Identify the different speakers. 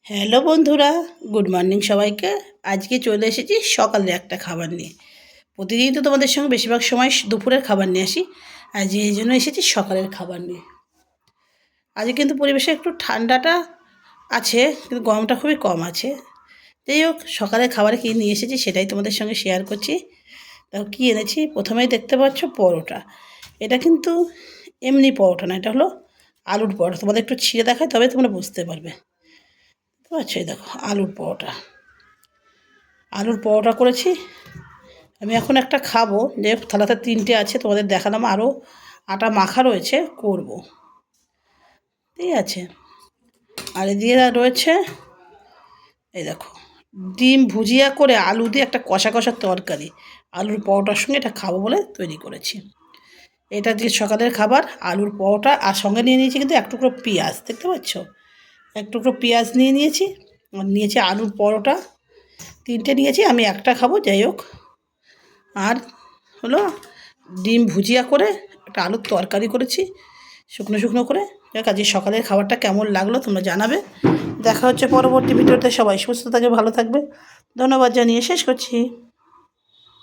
Speaker 1: Hello বন্ধুরা, good morning সবাইকে। আজকে চলে এসেছি সকালের একটা খাবার নিয়ে। প্রতিদিন তো তোমাদের সঙ্গে বেশিরভাগ সময় দুপুরের খাবার নিয়ে আসি, আজ এই জন্য এসেছি সকালের খাবার নিয়ে। আজকে কিন্তু পরিবেশে একটু ঠান্ডাটা আছে, কিন্তু গরমটা খুবই কম আছে। যাই হোক, সকালের খাবারে কী নিয়ে এসেছি সেটাই তোমাদের সঙ্গে শেয়ার করছি। তাও কী এনেছি, প্রথমেই দেখতে পাচ্ছ পরোটা। এটা কিন্তু এমনি পরোটা না, এটা হলো আলুর পরোটা। তোমাদের একটু ছিঁড়ে দেখায় তবে তোমরা বুঝতে পারবে। তো আচ্ছা, এই দেখো আলুর পরোটা। আলুর পরোটা করেছি। আমি এখন একটা খাবো, যে থালাতে তিনটে আছে, তোমাদের দেখালাম। আরও আটা মাখা রয়েছে, করব। ঠিক আছে। আর এদিকে রয়েছে, এই দেখো, ডিম ভুজিয়া করে আলু দিয়ে একটা কষা কষা তরকারি। আলুর পরোটার সঙ্গে এটা খাবো বলে তৈরি করেছি। এটা দিয়ে সকালের খাবার আলুর পরোটা। আর সঙ্গে নিয়ে নিয়েছি কিন্তু এক টুকরো পেঁয়াজ, দেখতে পাচ্ছ, এক টুকরো পেঁয়াজ নিয়ে নিয়েছি। আর নিয়েছি আলুর পরোটা, তিনটে নিয়েছি, আমি একটা খাবো। যাই হোক, আর হলো ডিম ভুজিয়া করে একটা আলুর তরকারি করেছি শুকনো শুকনো করে। আজকে সকালের খাবারটা কেমন লাগলো তোমরা জানাবে। দেখা হচ্ছে পরবর্তী ভিডিওতে। সবাই সুস্থ থাকবে, ভালো থাকবে। ধন্যবাদ জানিয়ে শেষ করছি।